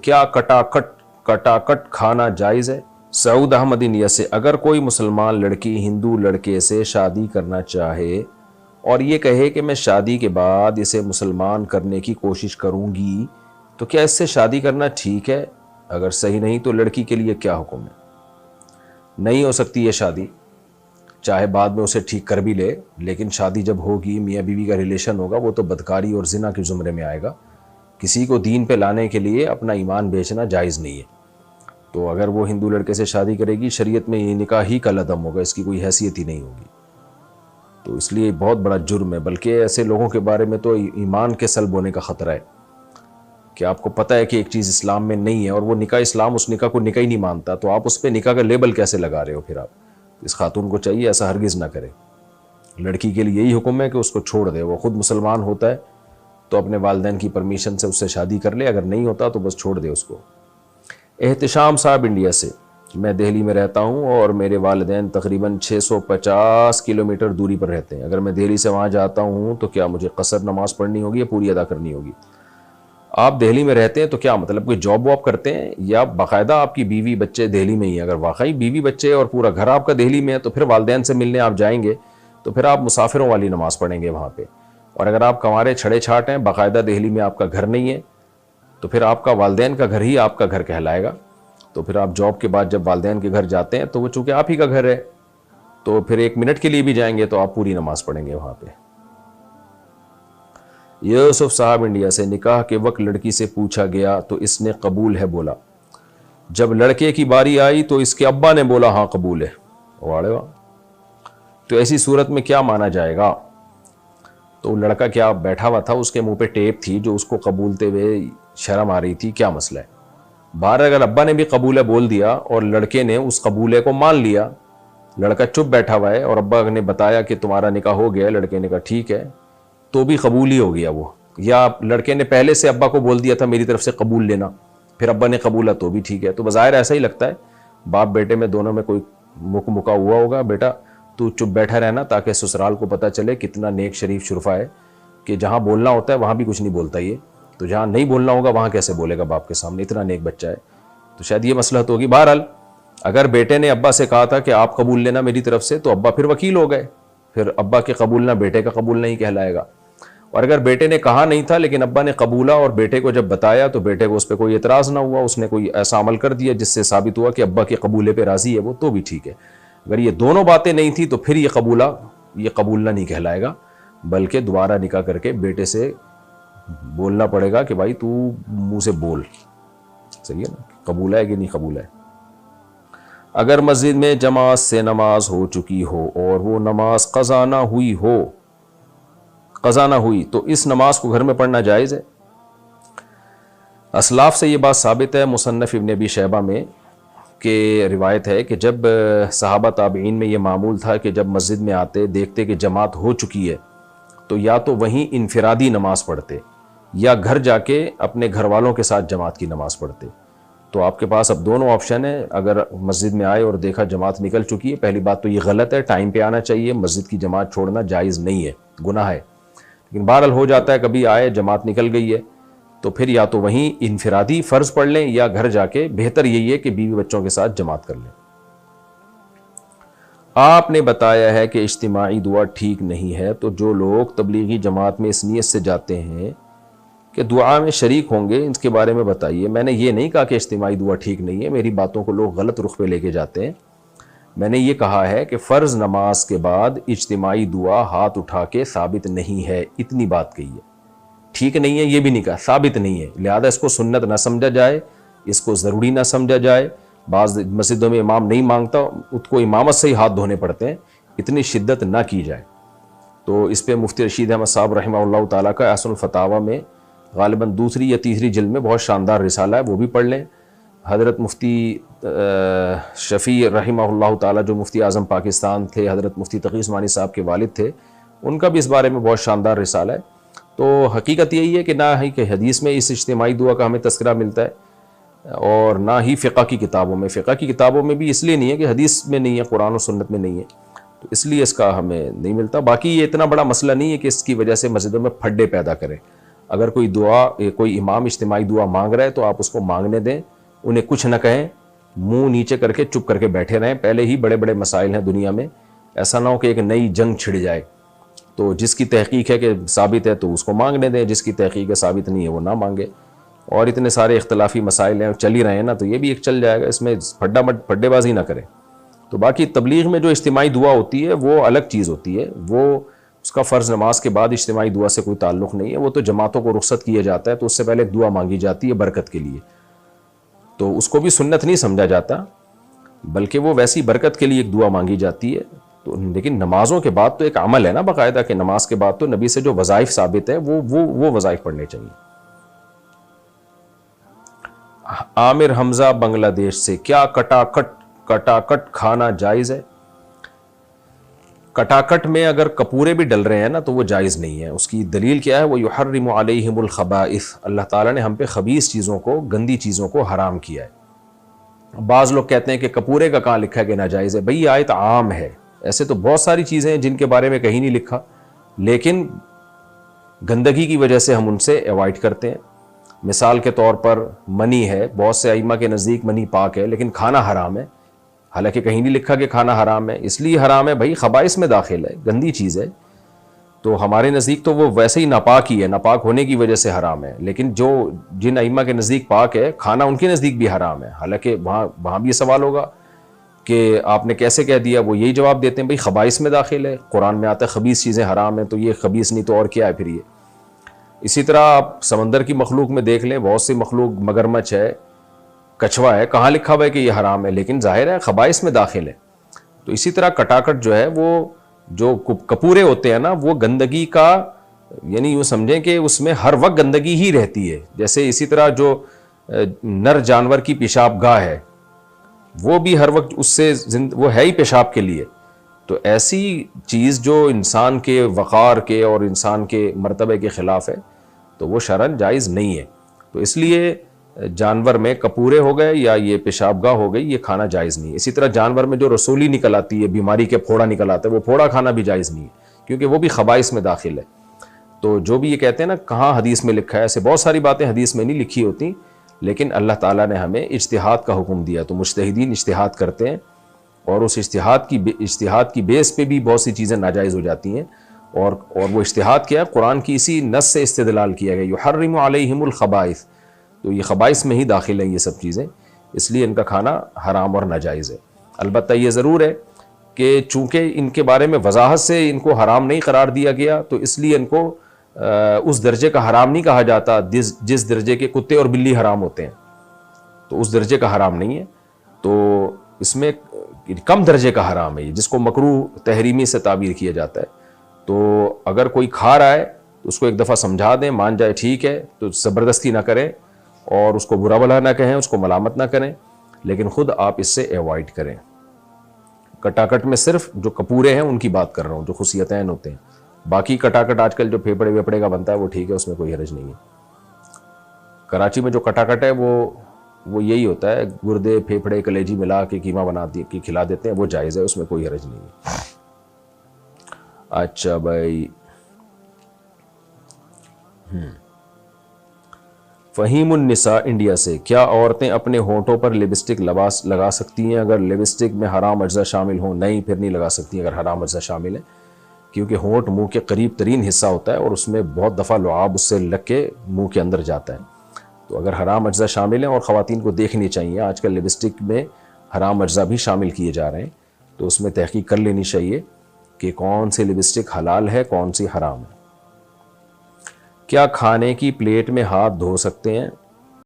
کیا کٹاکٹ کھانا جائز ہے؟ سعود احمد انڈیا سے، اگر کوئی مسلمان لڑکی ہندو لڑکے سے شادی کرنا چاہے اور یہ کہے کہ میں شادی کے بعد اسے مسلمان کرنے کی کوشش کروں گی، تو کیا اس سے شادی کرنا ٹھیک ہے؟ اگر صحیح نہیں تو لڑکی کے لیے کیا حکم ہے؟ نہیں ہو سکتی یہ شادی، چاہے بعد میں اسے ٹھیک کر بھی لے، لیکن شادی جب ہوگی، میاں بیوی کا ریلیشن ہوگا، وہ تو بدکاری اور زنا کے زمرے میں آئے گا۔ کسی کو دین پہ لانے کے لیے اپنا ایمان بیچنا جائز نہیں ہے۔ تو اگر وہ ہندو لڑکے سے شادی کرے گی، شریعت میں یہ نکاح ہی کالعدم ہوگا، اس کی کوئی حیثیت ہی نہیں ہوگی۔ تو اس لیے بہت بڑا جرم ہے، بلکہ ایسے لوگوں کے بارے میں تو ایمان کے سلب ہونے کا خطرہ ہے کہ آپ کو پتہ ہے کہ ایک چیز اسلام میں نہیں ہے اور وہ نکاح اسلام اس نکاح کو نکاح ہی نہیں مانتا، تو آپ اس پہ نکاح کا لیبل کیسے لگا رہے ہو؟ پھر آپ اس خاتون کو چاہیے ایسا ہرگز نہ کرے۔ لڑکی کے لیے یہی حکم ہے کہ اس کو چھوڑ دے، وہ خود مسلمان ہوتا ہے تو اپنے والدین کی پرمیشن سے اس سے شادی کر لے، اگر نہیں ہوتا تو بس چھوڑ دے اس کو۔ احتشام صاحب انڈیا سے، میں دہلی میں رہتا ہوں اور میرے والدین تقریباً 650 کلومیٹر دوری پر رہتے ہیں، اگر میں دہلی سے وہاں جاتا ہوں تو کیا مجھے قصر نماز پڑھنی ہوگی یا پوری ادا کرنی ہوگی؟ آپ دہلی میں رہتے ہیں تو کیا مطلب کوئی جاب واب کرتے ہیں یا باقاعدہ آپ کی بیوی بچے دہلی میں ہی ہیں؟ اگر واقعی بیوی بچے اور پورا گھر آپ کا دہلی میں ہے تو پھر والدین سے ملنے آپ جائیں گے تو پھر آپ مسافروں والی نماز پڑھیں گے وہاں پہ، اور اگر آپ کنوارے چھڑے چھاٹ ہیں، باقاعدہ دہلی میں آپ کا گھر نہیں ہے، تو پھر آپ کا والدین کا گھر ہی آپ کا گھر کہلائے گا۔ تو پھر آپ جاب کے بعد جب والدین کے گھر جاتے ہیں تو وہ چونکہ آپ ہی کا گھر ہے، تو پھر 1 منٹ کے لیے بھی جائیں گے تو آپ پوری نماز پڑھیں گے وہاں پہ۔ یوسف صاحب انڈیا سے، نکاح کے وقت لڑکی سے پوچھا گیا تو اس نے قبول ہے بولا، جب لڑکے کی باری آئی تو اس کے ابا نے بولا ہاں قبول ہے، واڑے واہ، تو ایسی صورت میں کیا مانا جائے گا؟ تو لڑکا کیا بیٹھا ہوا تھا، اس کے منہ پہ ٹیپ تھی جو اس کو قبولتے ہوئے شرم آ رہی تھی، کیا مسئلہ ہے؟ باہر اگر ابا نے بھی قبول ہے بول دیا اور لڑکے نے اس قبولے کو مان لیا، لڑکا چپ بیٹھا ہوا ہے اور ابا نے بتایا کہ تمہارا نکاح ہو گیا ہے، لڑکے نے کہا ٹھیک ہے، تو بھی قبول ہی ہو گیا وہ، یا لڑکے نے پہلے سے ابا کو بول دیا تھا میری طرف سے قبول لینا، پھر ابا نے قبولا تو بھی ٹھیک ہے۔ تو بظاہر ایسا ہی لگتا ہے، باپ بیٹے میں دونوں میں کوئی مکا ہوا ہوگا، بیٹا تو چپ بیٹھا رہنا تاکہ سسرال کو پتہ چلے کتنا نیک شریف شرفا ہے، کہ جہاں بولنا ہوتا ہے وہاں بھی کچھ نہیں بولتا یہ، تو جہاں نہیں بولنا ہوگا وہاں کیسے بولے گا باپ کے سامنے، اتنا نیک بچہ ہے۔ تو شاید یہ مسئلہ تو ہوگی۔ بہرحال اگر بیٹے نے ابا سے کہا تھا کہ آپ قبول لینا میری طرف سے، تو ابا پھر وکیل ہو گئے، پھر ابا کے قبولنا بیٹے کا قبول نہیں کہلائے گا۔ اور اگر بیٹے نے کہا نہیں تھا لیکن ابا نے قبولا اور بیٹے کو جب بتایا تو بیٹے کو اس پہ کوئی اعتراض نہ ہوا، اس نے کوئی ایسا عمل کر دیا جس سے ثابت ہوا کہ ابا کے قبولے پہ راضی ہے وہ، تو بھی ٹھیک ہے۔ اگر یہ دونوں باتیں نہیں تھی تو پھر یہ قبولنا نہیں کہلائے گا، بلکہ دوبارہ نکاح کر کے بیٹے سے بولنا پڑے گا کہ بھائی تو منہ سے بول، صحیح ہے نا، قبول ہے کہ نہیں قبول ہے۔ اگر مسجد میں جماعت سے نماز ہو چکی ہو اور وہ نماز قضا نہ ہوئی تو اس نماز کو گھر میں پڑھنا جائز ہے؟ اسلاف سے یہ بات ثابت ہے، مصنف ابن ابی شیبہ میں کہ روایت ہے کہ جب صحابہ تابعین میں یہ معمول تھا کہ جب مسجد میں آتے دیکھتے کہ جماعت ہو چکی ہے تو یا تو وہیں انفرادی نماز پڑھتے یا گھر جا کے اپنے گھر والوں کے ساتھ جماعت کی نماز پڑھتے۔ تو آپ کے پاس اب دونوں آپشن ہیں، اگر مسجد میں آئے اور دیکھا جماعت نکل چکی ہے، پہلی بات تو یہ غلط ہے، ٹائم پہ آنا چاہیے، مسجد کی جماعت چھوڑنا جائز نہیں ہے، گناہ ہے، لیکن بہرحال ہو جاتا ہے کبھی آئے جماعت نکل گئی ہے تو پھر یا تو وہیں انفرادی فرض پڑھ لیں یا گھر جا کے، بہتر یہی ہے کہ بیوی بچوں کے ساتھ جماعت کر لیں۔ آپ نے بتایا ہے کہ اجتماعی دعا ٹھیک نہیں ہے، تو جو لوگ تبلیغی جماعت میں اس نیت سے جاتے ہیں کہ دعا میں شریک ہوں گے، اس کے بارے میں بتائیے۔ میں نے یہ نہیں کہا کہ اجتماعی دعا ٹھیک نہیں ہے، میری باتوں کو لوگ غلط رخ پہ لے کے جاتے ہیں۔ میں نے یہ کہا ہے کہ فرض نماز کے بعد اجتماعی دعا ہاتھ اٹھا کے ثابت نہیں ہے، اتنی بات کہی ہے، ٹھیک نہیں ہے یہ بھی نہیں کہا، ثابت نہیں ہے، لہذا اس کو سنت نہ سمجھا جائے، اس کو ضروری نہ سمجھا جائے۔ بعض مسجدوں میں امام نہیں مانگتا، اس کو امامت سے ہی ہاتھ دھونے پڑتے ہیں، اتنی شدت نہ کی جائے۔ تو اس پہ مفتی رشید احمد صاحب رحمہ اللہ تعالیٰ کا احسن الفتاویٰ میں غالباً 2 یا 3 جلد میں بہت شاندار رسالہ ہے، وہ بھی پڑھ لیں۔ حضرت مفتی شفیع رحمہ اللہ تعالیٰ جو مفتی اعظم پاکستان تھے، حضرت مفتی تقی عثمانی صاحب کے والد تھے، ان کا بھی اس بارے میں بہت شاندار رسالہ ہے۔ تو حقیقت یہی ہے کہ نہ ہی کہ حدیث میں اس اجتماعی دعا کا ہمیں تذکرہ ملتا ہے اور نہ ہی فقہ کی کتابوں میں، فقہ کی کتابوں میں بھی اس لیے نہیں ہے کہ حدیث میں نہیں ہے، قرآن و سنت میں نہیں ہے، تو اس لیے اس کا ہمیں نہیں ملتا۔ باقی یہ اتنا بڑا مسئلہ نہیں ہے کہ اس کی وجہ سے مسجدوں میں پھڈے پیدا کریں۔ اگر کوئی امام اجتماعی دعا مانگ رہا ہے تو آپ اس کو مانگنے دیں، انہیں کچھ نہ کہیں، منہ نیچے کر کے چپ کر کے بیٹھے رہیں. پہلے ہی بڑے بڑے مسائل ہیں دنیا میں، ایسا نہ ہو کہ ایک نئی جنگ چھڑ جائے. تو جس کی تحقیق ہے کہ ثابت ہے تو اس کو مانگنے دیں، جس کی تحقیق ہے ثابت نہیں ہے وہ نہ مانگے. اور اتنے سارے اختلافی مسائل ہیں چل ہی رہے ہیں نا، تو یہ بھی ایک چل جائے گا، اس میں پھڈے بازی نہ کریں. تو باقی تبلیغ میں جو اجتماعی دعا ہوتی ہے وہ الگ چیز ہوتی ہے، وہ اس کا فرض نماز کے بعد اجتماعی دعا سے کوئی تعلق نہیں ہے. وہ تو جماعتوں کو رخصت کیا جاتا ہے تو اس سے پہلے ایک دعا مانگی جاتی ہے برکت کے لیے، تو اس کو بھی سنت نہیں سمجھا جاتا، بلکہ وہ ویسی برکت کے لیے ایک دعا مانگی جاتی ہے. تو لیکن نمازوں کے بعد تو ایک عمل ہے نا باقاعدہ، کہ نماز کے بعد تو نبی سے جو وظائف ثابت ہے وہ وظائف پڑھنے چاہیے. عامر حمزہ بنگلہ دیش سے، کیا کٹاکٹ کھانا جائز ہے؟ کٹاکٹ میں اگر کپورے بھی ڈل رہے ہیں نا تو وہ جائز نہیں ہے. اس کی دلیل کیا ہے؟ وہ یحرم علیہم الخبائث، اللہ تعالیٰ نے ہم پہ خبیث چیزوں کو، گندی چیزوں کو حرام کیا ہے. بعض لوگ کہتے ہیں کہ کپورے کا کہاں لکھا ہے کہ ناجائز ہے؟ بھئی یہ آیت عام ہے، ایسے تو بہت ساری چیزیں ہیں جن کے بارے میں کہیں نہیں لکھا، لیکن گندگی کی وجہ سے ہم ان سے ایوائڈ کرتے ہیں. مثال کے طور پر منی ہے، بہت سے ائمہ کے نزدیک منی پاک ہے لیکن کھانا حرام ہے، حالانکہ کہیں نہیں لکھا کہ کھانا حرام ہے. اس لیے حرام ہے بھائی خبائث میں داخل ہے، گندی چیز ہے، تو ہمارے نزدیک تو وہ ویسے ہی ناپاک ہی ہے، ناپاک ہونے کی وجہ سے حرام ہے. لیکن جن ائمہ کے نزدیک پاک ہے، کھانا ان کے نزدیک بھی حرام ہے. حالانکہ وہاں بھی یہ سوال ہوگا کہ آپ نے کیسے کہہ دیا؟ وہ یہی جواب دیتے ہیں بھائی خبائث میں داخل ہے، قرآن میں آتا ہے خبیث چیزیں حرام ہیں، تو یہ خبیث نہیں تو اور کیا ہے پھر یہ. اسی طرح آپ سمندر کی مخلوق میں دیکھ لیں، بہت سی مخلوق، مگرمچھ ہے، کچھوا ہے، کہاں لکھا ہوا ہے کہ یہ حرام ہے؟ لیکن ظاہر ہے خبائث میں داخل ہے. تو اسی طرح کٹاکٹ جو ہے، وہ جو کپورے ہوتے ہیں نا، وہ گندگی کا، یعنی یوں سمجھیں کہ اس میں ہر وقت گندگی ہی رہتی ہے. جیسے اسی طرح جو نر جانور کی پیشاب گاہ ہے، وہ بھی ہر وقت اس سے وہ ہے ہی پیشاب کے لیے. تو ایسی چیز جو انسان کے وقار کے اور انسان کے مرتبے کے خلاف ہے تو وہ شرعاً جائز نہیں ہے. تو اس لیے جانور میں کپورے ہو گئے یا یہ پیشاب گاہ ہو گئی، یہ کھانا جائز نہیں ہے. اسی طرح جانور میں جو رسولی نکل آتی ہے، بیماری کے پھوڑا نکل آتا ہے، وہ پھوڑا کھانا بھی جائز نہیں ہے، کیونکہ وہ بھی خبائث میں داخل ہے. تو جو بھی یہ کہتے ہیں نا کہاں حدیث میں لکھا ہے، ایسے بہت ساری باتیں حدیث میں نہیں لکھی ہوتی، لیکن اللہ تعالیٰ نے ہمیں اجتہاد کا حکم دیا، تو مجتہدین اجتہاد کرتے ہیں، اور اس اجتہاد کی بیس پہ بھی بہت سی چیزیں ناجائز ہو جاتی ہیں. اور وہ اجتہاد کیا ہے؟ قرآن کی اسی نص سے استدلال کیا گیا، یحرم علیہم الخبائث، تو یہ خبائث میں ہی داخل ہیں یہ سب چیزیں، اس لیے ان کا کھانا حرام اور ناجائز ہے. البتہ یہ ضرور ہے کہ چونکہ ان کے بارے میں وضاحت سے ان کو حرام نہیں قرار دیا گیا، تو اس لیے ان کو اس درجے کا حرام نہیں کہا جاتا جس درجے کے کتے اور بلی حرام ہوتے ہیں، تو اس درجے کا حرام نہیں ہے. تو اس میں کم درجے کا حرام ہے، جس کو مکروہ تحریمی سے تعبیر کیا جاتا ہے. تو اگر کوئی کھا رہا ہے تو اس کو ایک دفعہ سمجھا دیں، مان جائے ٹھیک ہے، تو زبردستی نہ کریں اور اس کو برا بھلا نہ کہیں، اس کو ملامت نہ کریں، لیکن خود آپ اس سے ایوائڈ کریں. کٹاکٹ میں صرف جو کپورے ہیں ان کی بات کر رہا ہوں، جو خصیتین ہوتے ہیں. باقی کٹاکٹ آج کل جو پھیپڑے ویپڑے کا بنتا ہے وہ ٹھیک ہے، اس میں کوئی حرج نہیں ہے. کراچی میں جو کٹاکٹ ہے وہ یہی ہوتا ہے، گردے پھیپڑے کلیجی ملا کے قیمہ بنا کے کھلا دیتے ہیں، وہ جائز ہے، اس میں کوئی حرج نہیں ہے. اچھا بھائی، فہیم النساء انڈیا سے، کیا عورتیں اپنے ہونٹوں پر لپسٹک لگا سکتی ہیں اگر لپسٹک میں حرام اجزاء شامل ہوں؟ نہیں، پھر نہیں لگا سکتی اگر حرام اجزاء شامل ہیں، کیونکہ ہونٹ منہ کے قریب ترین حصہ ہوتا ہے اور اس میں بہت دفعہ لعاب اس سے لگ کے منہ کے اندر جاتا ہے. تو اگر حرام اجزاء شامل ہیں، اور خواتین کو دیکھنی چاہیے، آج کل لپسٹک میں حرام اجزاء بھی شامل کیے جا رہے ہیں، تو اس میں تحقیق کر لینی چاہیے کہ کون سی لپسٹک حلال ہے، کون سی حرام ہے. کیا کھانے کی پلیٹ میں ہاتھ دھو سکتے ہیں؟